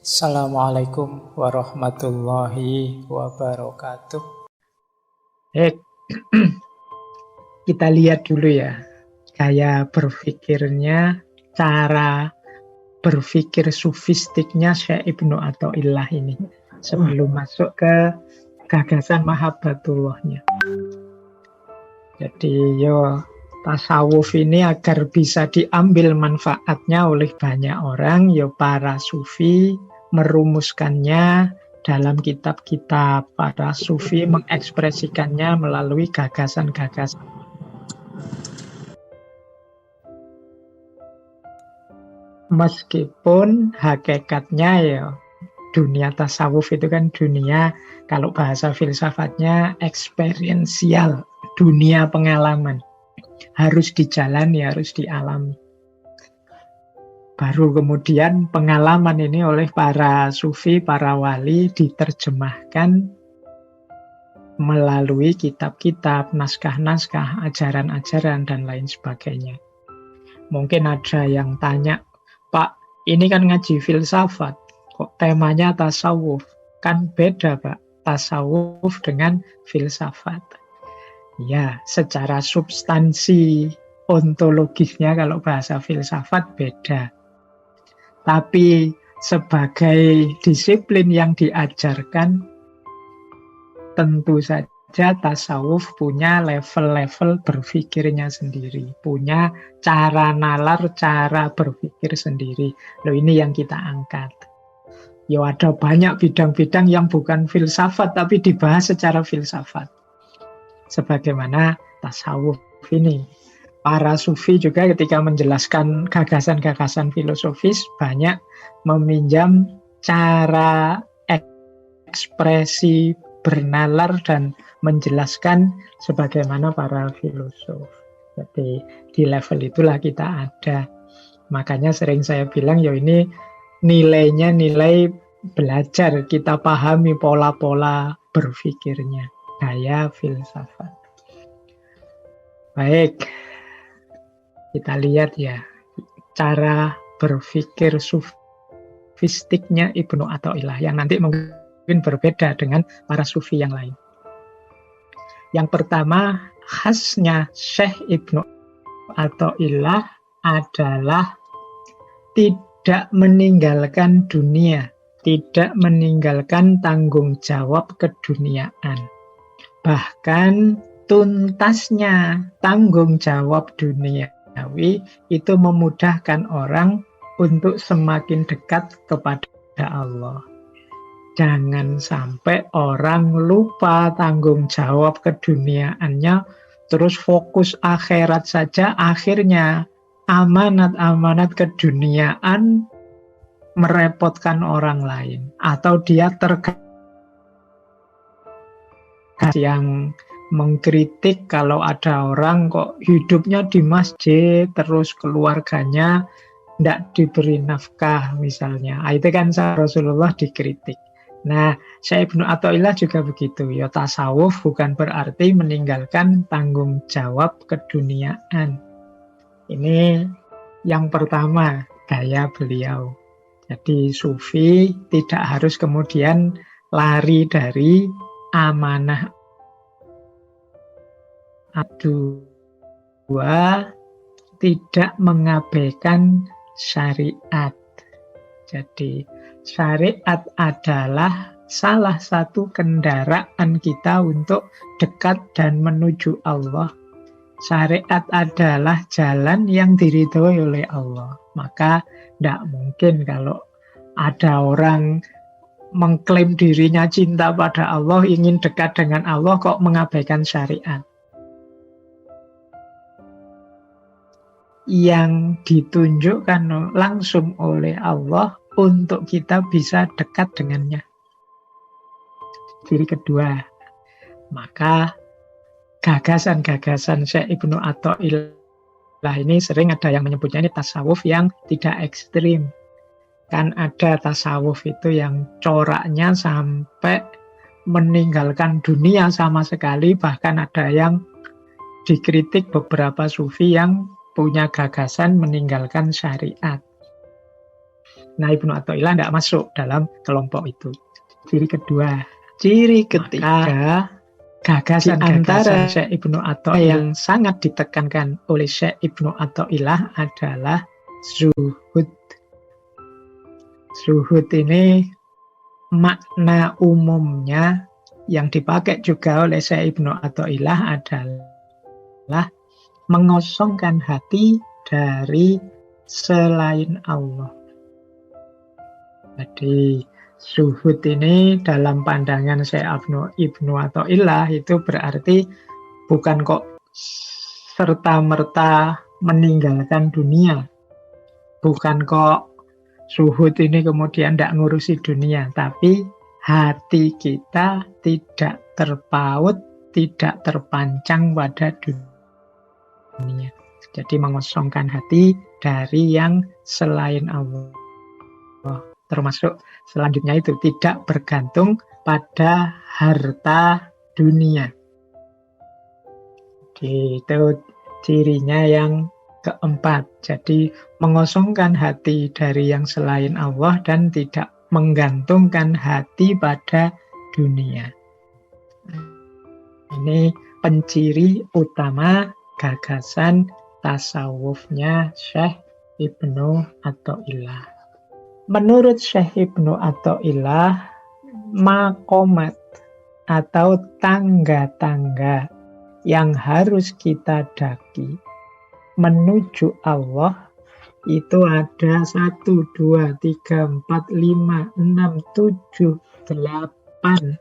Assalamualaikum warahmatullahi wabarakatuh. Eh, kita lihat dulu ya, gaya berpikirnya, cara berpikir sufistiknya Syekh Ibnu Athaillah ini sebelum masuk ke gagasan Mahabbatullahnya. Jadi tasawuf ini agar bisa diambil manfaatnya oleh banyak orang, para sufi merumuskannya dalam kitab-kitab. Para sufi mengekspresikannya melalui gagasan-gagasan. Meskipun hakikatnya dunia tasawuf itu kan dunia, kalau bahasa filsafatnya eksperiensial, dunia pengalaman. Harus dijalani, harus dialami. Baru kemudian pengalaman ini oleh para sufi, para wali diterjemahkan melalui kitab-kitab, naskah-naskah, ajaran-ajaran, dan lain sebagainya. Mungkin ada yang tanya, Pak, ini kan ngaji filsafat, kok temanya tasawuf? Kan beda, Pak, tasawuf dengan filsafat. Ya, secara substansi ontologisnya kalau bahasa filsafat beda. Tapi sebagai disiplin yang diajarkan, tentu saja tasawuf punya level-level berpikirnya sendiri. Punya cara nalar, cara berpikir sendiri. Loh, ini yang kita angkat. Ada banyak bidang-bidang yang bukan filsafat, tapi dibahas secara filsafat. Sebagaimana tasawuf ini. Para sufi juga ketika menjelaskan gagasan-gagasan filosofis banyak meminjam cara ekspresi bernalar dan menjelaskan sebagaimana para filosof. Jadi di level itulah kita ada. Makanya sering saya bilang ini nilainya nilai belajar, kita pahami pola-pola berpikirnya. Gaya filsafat. Baik, kita lihat ya cara berpikir sufistiknya Ibnu Athaillah yang nanti mungkin berbeda dengan para sufi yang lain. Yang pertama, khasnya Syekh Ibnu Athaillah adalah tidak meninggalkan dunia, tidak meninggalkan tanggung jawab keduniaan. Bahkan tuntasnya tanggung jawab duniawi itu memudahkan orang untuk semakin dekat kepada Allah. Jangan sampai orang lupa tanggung jawab keduniaannya, terus fokus akhirat saja, akhirnya amanat-amanat keduniaan merepotkan orang lain. Atau dia yang mengkritik kalau ada orang kok hidupnya di masjid, terus keluarganya tidak diberi nafkah misalnya. Itu kan Rasulullah dikritik. Nah, Syekh Ibnu Athaillah juga begitu. Tasawuf bukan berarti meninggalkan tanggung jawab keduniaan. Ini yang pertama, gaya beliau. Jadi sufi tidak harus kemudian lari dari amanah. Dua, tidak mengabaikan syariat. Jadi syariat adalah salah satu kendaraan kita untuk dekat dan menuju Allah. Syariat adalah jalan yang diridhoi oleh Allah. Maka tidak mungkin kalau ada orang mengklaim dirinya cinta pada Allah, ingin dekat dengan Allah, kok mengabaikan syariat. Yang ditunjukkan langsung oleh Allah untuk kita bisa dekat dengannya. Ciri kedua, maka gagasan-gagasan Syekh Ibnu Athaillah ini sering ada yang menyebutnya ini tasawuf yang tidak ekstrim. Kan ada tasawuf itu yang coraknya sampai meninggalkan dunia sama sekali, bahkan ada yang dikritik beberapa sufi yang punya gagasan meninggalkan syariat. Nah, Ibnu Athaillah tidak masuk dalam kelompok itu. Ciri kedua. Ciri ketiga, Di antara gagasan-gagasan Syekh Ibnu Athaillah yang sangat ditekankan oleh Syekh Ibnu Athaillah adalah zuhud. Zuhud ini makna umumnya yang dipakai juga oleh Syekh Ibnu Athaillah adalah mengosongkan hati dari selain Allah. Jadi zuhud ini dalam pandangan Syekh Ibnu Athaillah itu berarti bukan kok serta-merta meninggalkan dunia. Bukan kok zuhud ini kemudian tidak ngurusi dunia, tapi hati kita tidak terpaut, tidak terpancang pada dunia. Jadi mengosongkan hati dari yang selain Allah. Termasuk selanjutnya itu tidak bergantung pada harta dunia. Itu cirinya yang keempat. Jadi mengosongkan hati dari yang selain Allah dan tidak menggantungkan hati pada dunia. Ini penciri utama gagasan tasawufnya Syekh Ibnu Athaillah. Menurut Syekh Ibnu Athaillah, makomat atau tangga-tangga yang harus kita daki menuju Allah itu ada 1, 2, 3, 4, 5, 6, 7, 8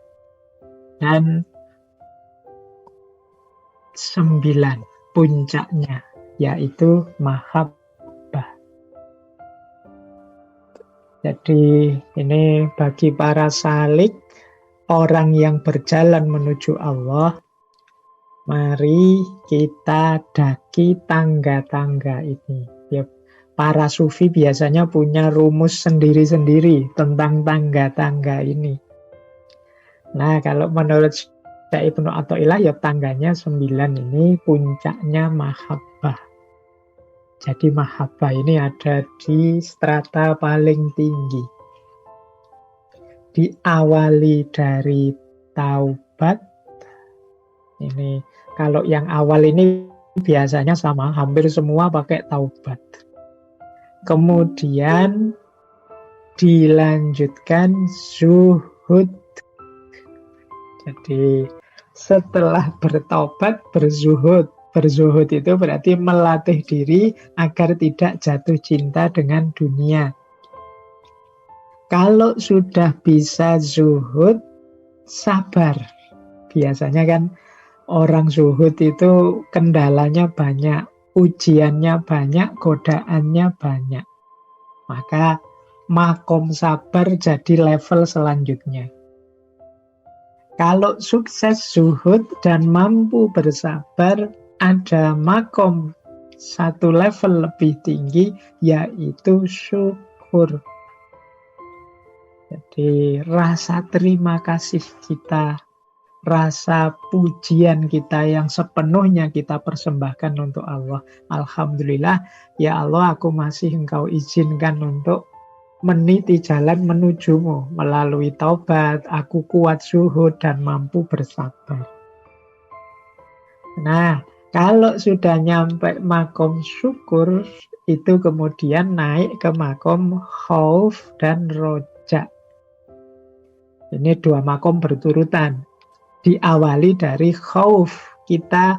dan 9 puncaknya, yaitu mahabbah. Jadi ini bagi para salik, orang yang berjalan menuju Allah, mari kita daki tangga-tangga ini. Ya, para sufi biasanya punya rumus sendiri-sendiri tentang tangga-tangga ini. Nah, kalau menurut Syekh Ibnu Athaillah, ya tangganya 9 ini puncaknya mahabbah. Jadi mahabbah ini ada di strata paling tinggi. Diawali dari taubat. Ini kalau yang awal ini biasanya sama, hampir semua pakai taubat. Kemudian dilanjutkan zuhud. Jadi setelah bertobat, berzuhud. Berzuhud itu berarti melatih diri agar tidak jatuh cinta dengan dunia. Kalau sudah bisa zuhud, sabar. Biasanya kan orang zuhud itu kendalanya banyak, ujiannya banyak, godaannya banyak. Maka makom sabar jadi level selanjutnya. Kalau sukses zuhud dan mampu bersabar, ada makom satu level lebih tinggi, yaitu syukur. Jadi rasa terima kasih kita, rasa pujian kita yang sepenuhnya kita persembahkan untuk Allah. Alhamdulillah, ya Allah, aku masih Engkau izinkan untuk meniti jalan menujumu. Melalui taubat, aku kuat zuhud dan mampu bersabar. Nah, kalau sudah nyampe makom syukur, itu kemudian naik ke makom khauf dan roja. Ini 2 makom berturutan. Diawali dari khauf. Kita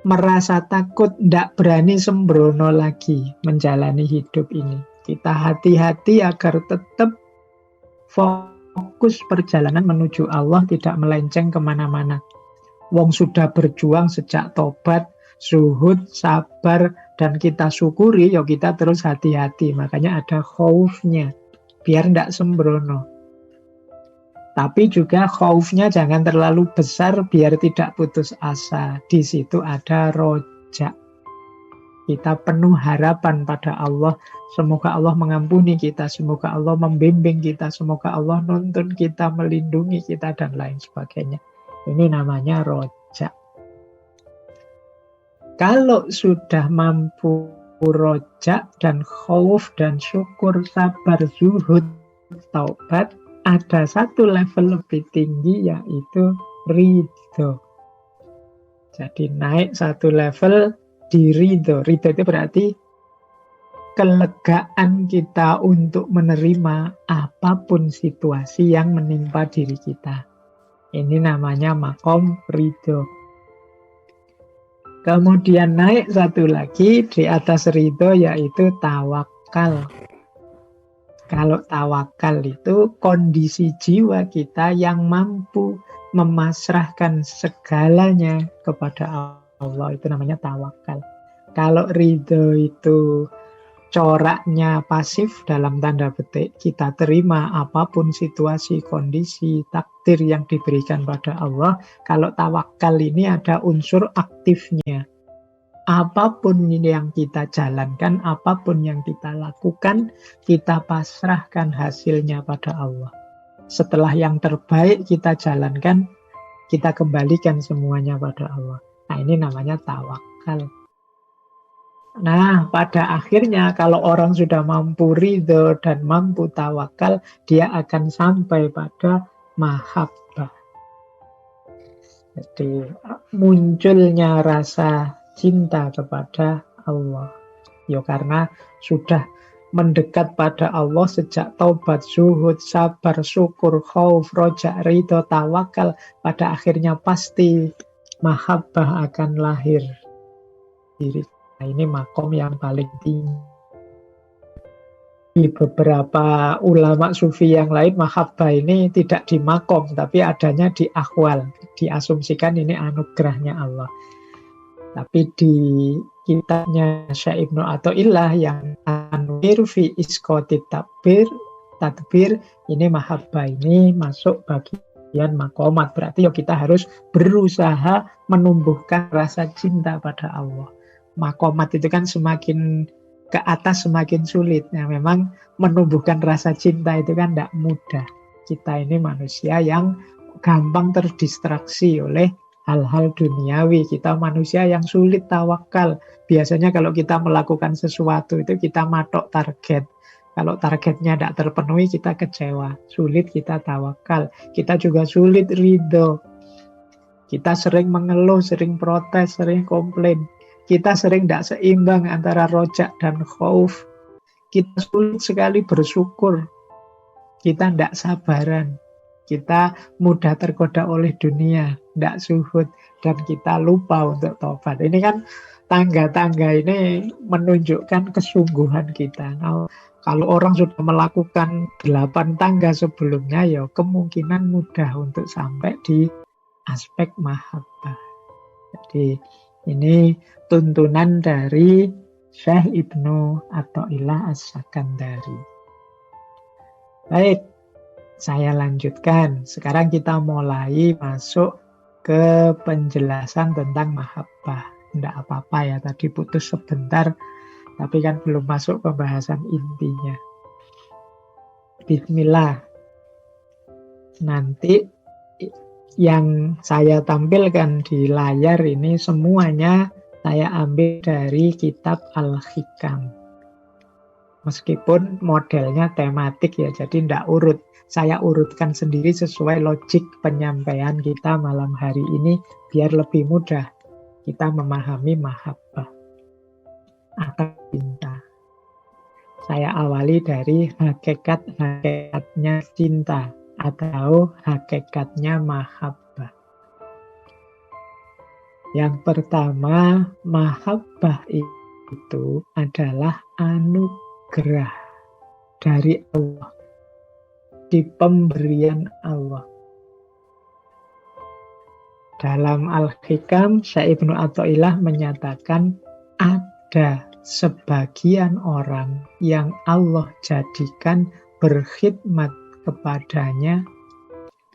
merasa takut, tidak berani sembrono lagi menjalani hidup ini. Kita hati-hati agar tetap fokus perjalanan menuju Allah, tidak melenceng kemana-mana. Wong sudah berjuang sejak tobat, zuhud, sabar, dan kita syukuri, ya kita terus hati-hati. Makanya ada khaufnya, biar tidak sembrono. Tapi juga khaufnya jangan terlalu besar, biar tidak putus asa. Di situ ada roja. Kita penuh harapan pada Allah. Semoga Allah mengampuni kita, semoga Allah membimbing kita, semoga Allah nuntun kita, melindungi kita, dan lain sebagainya. Ini namanya roja. Kalau sudah mampu rojak dan khauf dan syukur, sabar, zuhud, taubat, ada satu level lebih tinggi yaitu ridho. Jadi naik satu level di ridho. Ridho itu berarti kelegaan kita untuk menerima apapun situasi yang menimpa diri kita. Ini namanya makom ridho. Kemudian naik satu lagi di atas ridho yaitu tawakal. Kalau tawakal itu kondisi jiwa kita yang mampu memasrahkan segalanya kepada Allah, itu namanya tawakal. Kalau ridho itu coraknya pasif dalam tanda petik, kita terima apapun situasi, kondisi, takdir yang diberikan pada Allah. Kalau tawakal ini ada unsur aktifnya. Apapun yang kita jalankan, apapun yang kita lakukan, kita pasrahkan hasilnya pada Allah. Setelah yang terbaik kita jalankan, kita kembalikan semuanya pada Allah. Nah, ini namanya tawakal. Nah, pada akhirnya kalau orang sudah mampu ridho dan mampu tawakal, dia akan sampai pada mahabbah. Jadi munculnya rasa cinta kepada Allah. Ya karena sudah mendekat pada Allah sejak taubat, zuhud, sabar, syukur, khauf, rojak, ridho, tawakal. Pada akhirnya pasti mahabbah akan lahir diri. Nah, ini makom yang paling tinggi. Di beberapa ulama sufi yang lain, mahabbah ini tidak di makom, tapi adanya di akhwal. Diasumsikan ini anugerahnya Allah. Tapi di kitabnya Syekh Ibnu Athaillah yang Anwir fi Isqati Tadbir, ini mahabbah ini masuk bagian makomat. Berarti ya kita harus berusaha menumbuhkan rasa cinta pada Allah. Makomat itu kan semakin ke atas semakin sulit. Nah, memang menumbuhkan rasa cinta itu kan tidak mudah. Kita ini manusia yang gampang terdistraksi oleh hal-hal duniawi. Kita manusia yang sulit tawakal. Biasanya kalau kita melakukan sesuatu itu kita matok target. Kalau targetnya tidak terpenuhi kita kecewa. Sulit kita tawakal. Kita juga sulit ridho. Kita sering mengeluh, sering protes, sering komplain. Kita sering tidak seimbang antara rojak dan khauf. Kita sulit sekali bersyukur. Kita tidak sabaran. Kita mudah tergoda oleh dunia, tidak zuhud, dan kita lupa untuk taubat. Ini kan tangga-tangga ini menunjukkan kesungguhan kita. Nah, kalau orang sudah melakukan 8 tangga sebelumnya, ya kemungkinan mudah untuk sampai di aspek mahabbah. Jadi ini tuntunan dari Syekh Ibnu Athaillah As-Sakandari. Baik, saya lanjutkan. Sekarang kita mulai masuk ke penjelasan tentang mahabbah. Tidak apa-apa ya, tadi putus sebentar, tapi kan belum masuk pembahasan intinya. Bismillah. Nanti yang saya tampilkan di layar ini semuanya saya ambil dari kitab Al-Hikam. Meskipun modelnya tematik ya, jadi tidak urut. Saya urutkan sendiri sesuai logik penyampaian kita malam hari ini biar lebih mudah kita memahami mahabbah atau cinta. Saya awali dari hakikat-hakikatnya cinta atau hakikatnya mahabbah. Yang pertama, mahabbah itu adalah anugerah dari Allah, di pemberian Allah. Dalam Al-Hikam, Syekh Ibnu Athaillah menyatakan ada sebagian orang yang Allah jadikan berkhidmat kepadanya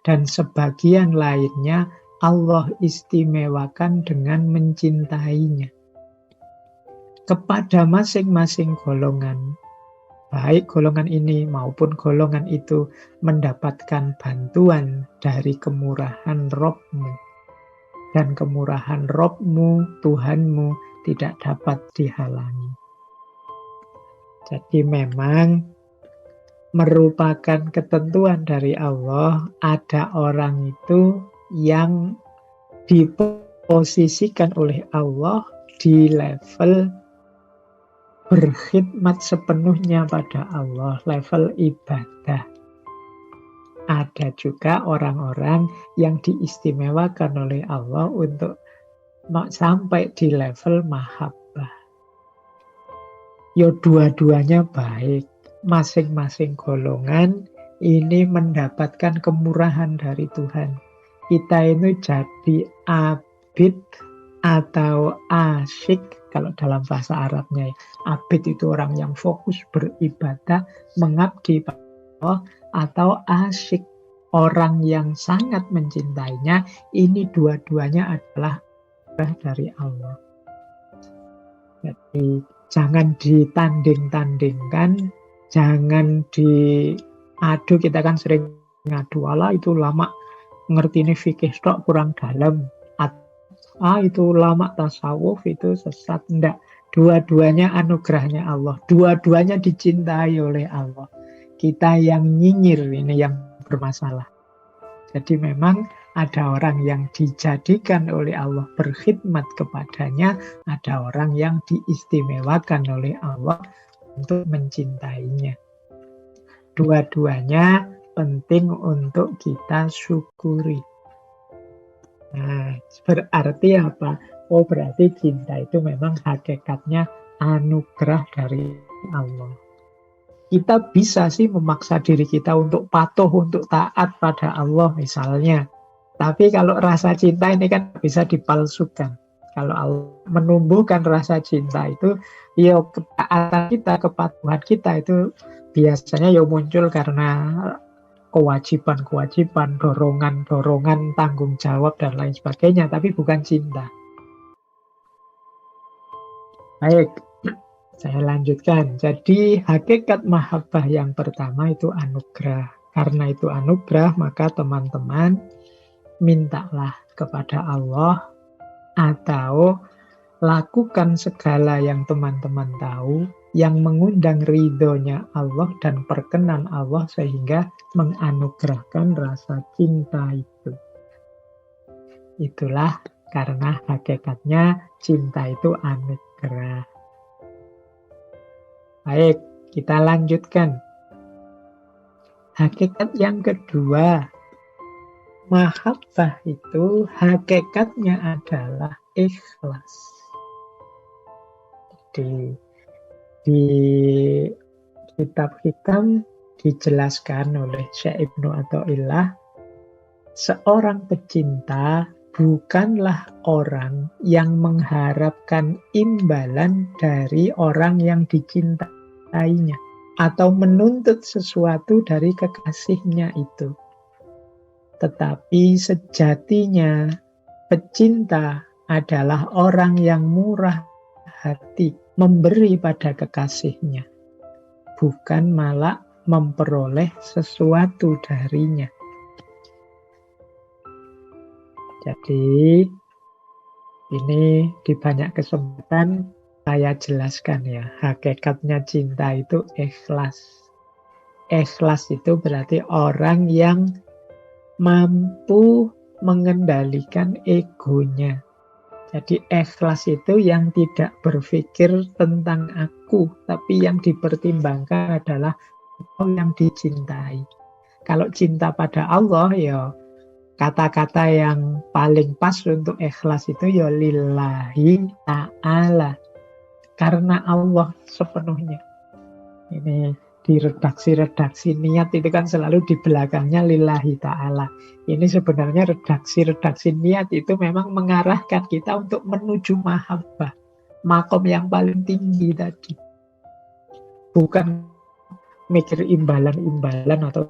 dan sebagian lainnya Allah istimewakan dengan mencintainya. Kepada masing-masing golongan, baik golongan ini maupun golongan itu mendapatkan bantuan dari kemurahan Rabb-Mu. Dan kemurahan Rabb-Mu, Tuhan-Mu, tidak dapat dihalangi. Jadi memang merupakan ketentuan dari Allah, ada orang itu yang diposisikan oleh Allah di level berkhidmat sepenuhnya pada Allah, level ibadah. Ada juga orang-orang yang diistimewakan oleh Allah untuk sampai di level mahabbah. Ya dua-duanya baik. Masing-masing golongan ini mendapatkan kemurahan dari Tuhan. Kita ini jadi abid atau asyik, kalau dalam bahasa Arabnya. Abid itu orang yang fokus beribadah, mengabdi pada Allah, atau asyik, orang yang sangat mencintainya. Ini dua-duanya adalah dari Allah. Jadi jangan ditanding-tandingkan, jangan diadu. Kita kan sering ngadu, ala itu lama ngerti ini fikih stok kurang dalam, itu lama tasawuf itu sesat. Enggak, dua-duanya anugerahnya Allah, dua-duanya dicintai oleh Allah. Kita yang nyinyir ini yang bermasalah. Jadi memang ada orang yang dijadikan oleh Allah berkhidmat kepadanya, ada orang yang diistimewakan oleh Allah untuk mencintainya. Dua-duanya penting untuk kita syukuri. Nah, berarti apa? Oh, berarti cinta itu memang hakikatnya anugerah dari Allah. Kita bisa sih memaksa diri kita untuk patuh, untuk taat pada Allah misalnya. Tapi kalau rasa cinta ini kan bisa dipalsukan. Kalau Allah menumbuhkan rasa cinta itu, ya ketaatan kita, kepatuhan kita itu biasanya ya muncul karena kewajiban-kewajiban, dorongan-dorongan, tanggung jawab, dan lain sebagainya. Tapi bukan cinta. Baik. Saya lanjutkan. Jadi hakikat mahabbah yang pertama itu anugerah. Karena itu anugerah, maka teman-teman mintalah kepada Allah atau lakukan segala yang teman-teman tahu yang mengundang ridhonya Allah dan perkenan Allah sehingga menganugerahkan rasa cinta itu. Itulah karena hakikatnya cinta itu anugerah. Baik, kita lanjutkan. Hakikat yang kedua, mahabbah itu hakikatnya adalah ikhlas. Di kitab hikam dijelaskan oleh Syekh Ibnu Athaillah, seorang pecinta bukanlah orang yang mengharapkan imbalan dari orang yang dicintainya atau menuntut sesuatu dari kekasihnya itu. Tetapi sejatinya pecinta adalah orang yang murah hati, memberi pada kekasihnya, bukan malah memperoleh sesuatu darinya. Jadi ini di banyak kesempatan saya jelaskan ya, hakikatnya cinta itu ikhlas. Ikhlas itu berarti orang yang mampu mengendalikan egonya. Jadi ikhlas itu yang tidak berpikir tentang aku, tapi yang dipertimbangkan adalah yang dicintai. Kalau cinta pada Allah ya, kata-kata yang paling pas untuk ikhlas itu ya lillahi ta'ala. Karena Allah sepenuhnya. Ini di redaksi-redaksi niat itu kan selalu di belakangnya lillahi ta'ala. Ini sebenarnya redaksi-redaksi niat itu memang mengarahkan kita untuk menuju mahabbah. Makom yang paling tinggi tadi. Bukan mikir imbalan-imbalan atau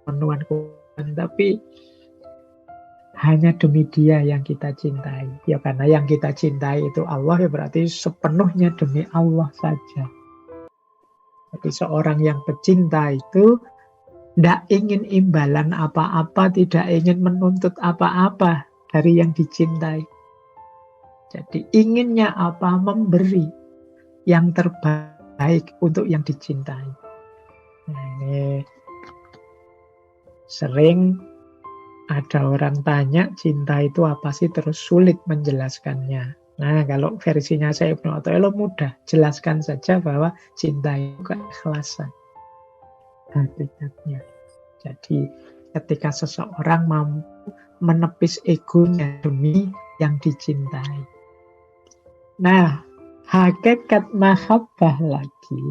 pemenuhan, tapi hanya demi dia yang kita cintai. Ya karena yang kita cintai itu Allah, ya berarti sepenuhnya demi Allah saja. Jadi seorang yang pecinta itu tidak ingin imbalan apa-apa, tidak ingin menuntut apa-apa dari yang dicintai. Jadi inginnya apa? Memberi yang terbaik baik untuk yang dicintai. Nah, ini sering ada orang tanya cinta itu apa sih, terus sulit menjelaskannya. Nah, kalau versinya saya Ibnu Athaillah mudah, jelaskan saja bahwa cinta itu keikhlasan hakikatnya. Jadi ketika seseorang mampu menepis egonya demi yang dicintai. Nah, hakikat mahabbah lagi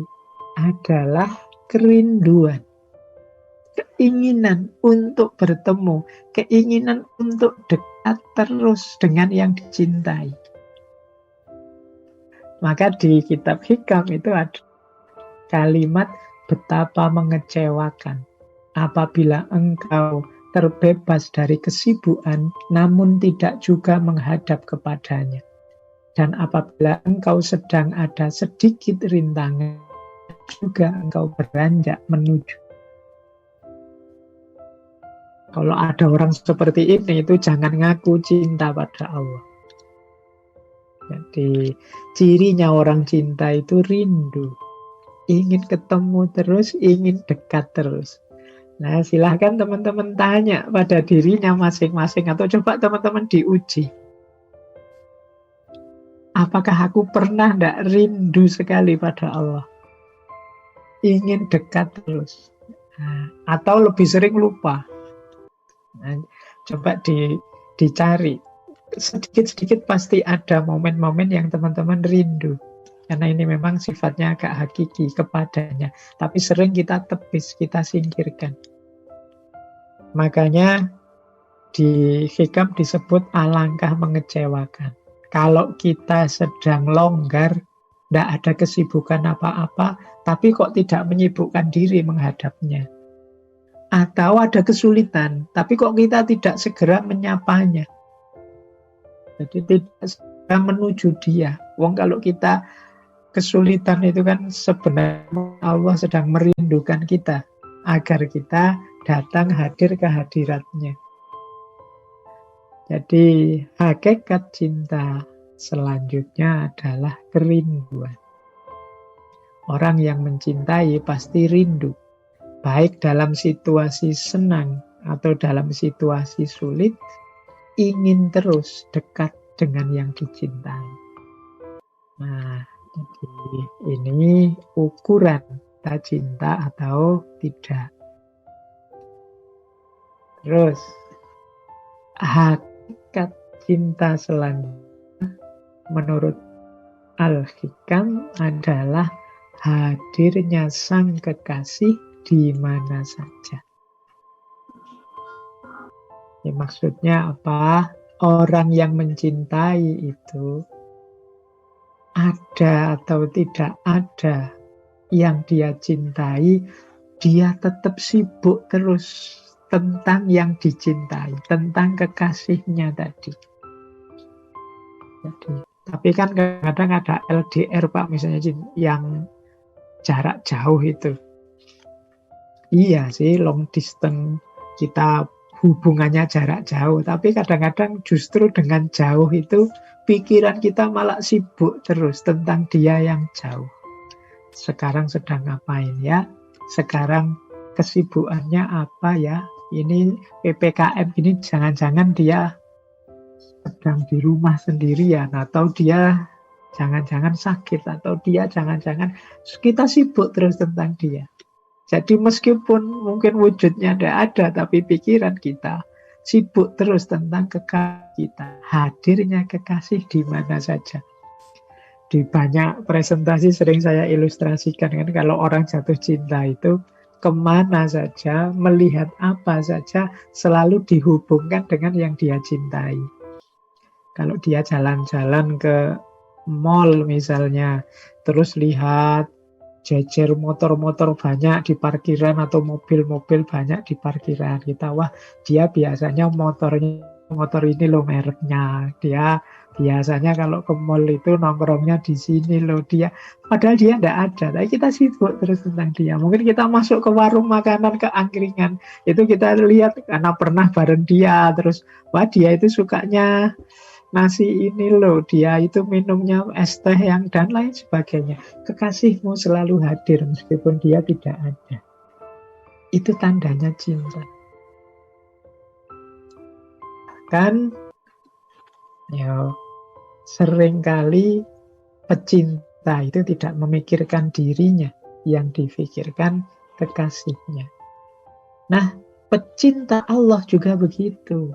adalah kerinduan, keinginan untuk bertemu, keinginan untuk dekat terus dengan yang dicintai. Maka di kitab Hikam itu ada kalimat betapa mengecewakan apabila engkau terbebas dari kesibukan namun tidak juga menghadap kepadanya. Dan apabila engkau sedang ada sedikit rintangan juga engkau beranjak menuju. Kalau ada orang seperti ini, itu jangan ngaku cinta pada Allah. Jadi cirinya orang cinta itu rindu, ingin ketemu terus, ingin dekat terus. Nah, silahkan teman-teman tanya pada dirinya masing-masing, atau coba teman-teman diuji. Apakah aku pernah tidak rindu sekali pada Allah? Ingin dekat terus. Nah, atau lebih sering lupa. Nah, coba dicari. Sedikit-sedikit pasti ada momen-momen yang teman-teman rindu. Karena ini memang sifatnya agak hakiki kepadanya. Tapi sering kita tepis, kita singkirkan. Makanya di Hikam disebut alangkah mengecewakan. Kalau kita sedang longgar, tidak ada kesibukan apa-apa, tapi kok tidak menyibukkan diri menghadapnya. Atau ada kesulitan, tapi kok kita tidak segera menyapanya. Jadi tidak segera menuju dia. Wong kalau kita kesulitan itu kan sebenarnya Allah sedang merindukan kita agar kita datang hadir ke hadiratnya. Jadi hakikat cinta selanjutnya adalah kerinduan. Orang yang mencintai pasti rindu, baik dalam situasi senang atau dalam situasi sulit, ingin terus dekat dengan yang dicintai. Nah, jadi ini ukuran kita cinta atau tidak. Terus, hakikat cinta selanjutnya menurut Al-Hikam adalah hadirnya sang kekasih di mana saja. Ya, maksudnya apa? Orang yang mencintai itu ada atau tidak ada yang dia cintai, dia tetap sibuk terus tentang yang dicintai, tentang kekasihnya tadi. Jadi, tapi kan kadang-kadang ada LDR Pak, misalnya yang jarak jauh itu. Iya sih, long distance kita hubungannya jarak jauh, tapi kadang-kadang justru dengan jauh itu pikiran kita malah sibuk terus tentang dia yang jauh. Sekarang sedang ngapain ya? Sekarang kesibukannya apa ya? Ini PPKM ini jangan-jangan dia sedang di rumah sendirian, atau dia jangan-jangan sakit, atau dia jangan-jangan, kita sibuk terus tentang dia. Jadi meskipun mungkin wujudnya tidak ada, tapi pikiran kita sibuk terus tentang kekasih kita. Hadirnya kekasih di mana saja. Di banyak presentasi sering saya ilustrasikan kan, kalau orang jatuh cinta itu kemana saja, melihat apa saja, selalu dihubungkan dengan yang dia cintai. Kalau dia jalan-jalan ke mall misalnya, terus lihat jejer motor-motor banyak di parkiran atau mobil-mobil banyak di parkiran, kita wah dia biasanya motor ini loh mereknya, dia biasanya kalau ke mall itu nongkrongnya di sini loh dia, padahal dia tidak ada, tapi kita sibuk terus tentang dia. Mungkin kita masuk ke warung makanan, ke angkringan, itu kita lihat karena pernah bareng dia, terus wah dia itu sukanya nasi ini loh, dia itu minumnya es teh yang dan lain sebagainya. Kekasihmu selalu hadir meskipun dia tidak ada. Itu tandanya cinta. Kan ya seringkali pecinta itu tidak memikirkan dirinya, yang difikirkan kekasihnya. Nah, pecinta Allah juga begitu.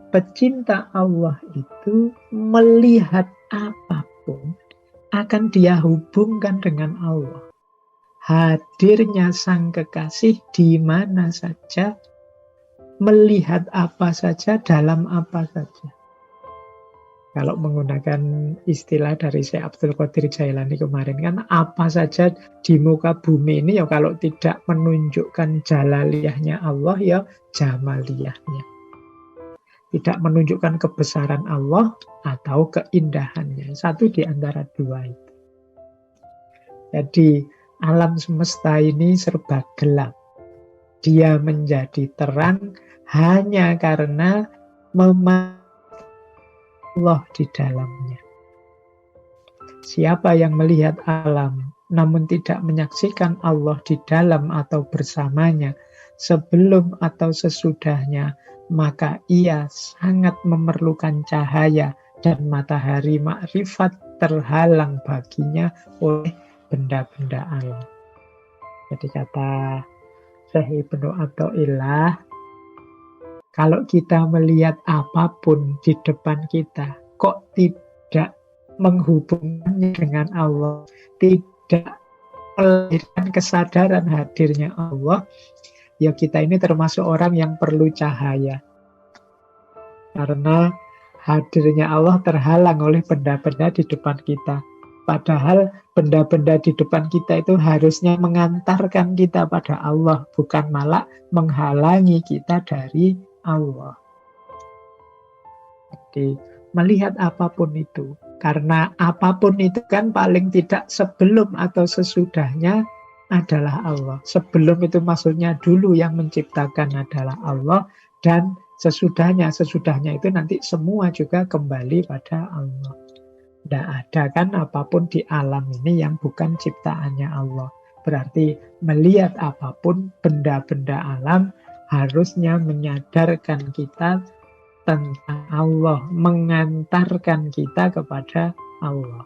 Pecinta Allah itu melihat apapun akan dia hubungkan dengan Allah. Hadirnya sang kekasih di mana saja, melihat apa saja, dalam apa saja. Kalau menggunakan istilah dari Syekh Abdul Qadir Jailani kemarin, kan apa saja di muka bumi ini ya kalau tidak menunjukkan jalaliyahnya Allah ya jamaliyahnya. Tidak menunjukkan kebesaran Allah atau keindahannya. Satu di antara dua itu. Jadi alam semesta ini serba gelap. Dia menjadi terang hanya karena Allah di dalamnya. Siapa yang melihat alam namun tidak menyaksikan Allah di dalam atau bersamanya sebelum atau sesudahnya, maka ia sangat memerlukan cahaya dan matahari makrifat terhalang baginya oleh benda-benda alam. Jadi kata Syekh Ibnu Athaillah, kalau kita melihat apapun di depan kita, kok tidak menghubungkannya dengan Allah, tidak melahirkan kesadaran hadirnya Allah, ya kita ini termasuk orang yang perlu cahaya. Karena hadirnya Allah terhalang oleh benda-benda di depan kita. Padahal benda-benda di depan kita itu harusnya mengantarkan kita pada Allah, bukan malah menghalangi kita dari Allah. Jadi melihat apapun itu, karena apapun itu kan paling tidak sebelum atau sesudahnya adalah Allah. Sebelum itu maksudnya dulu yang menciptakan adalah Allah, dan sesudahnya itu nanti semua juga kembali pada Allah. Tidak ada kan apapun di alam ini yang bukan ciptaannya Allah. Berarti melihat apapun benda-benda alam harusnya menyadarkan kita tentang Allah, mengantarkan kita kepada Allah.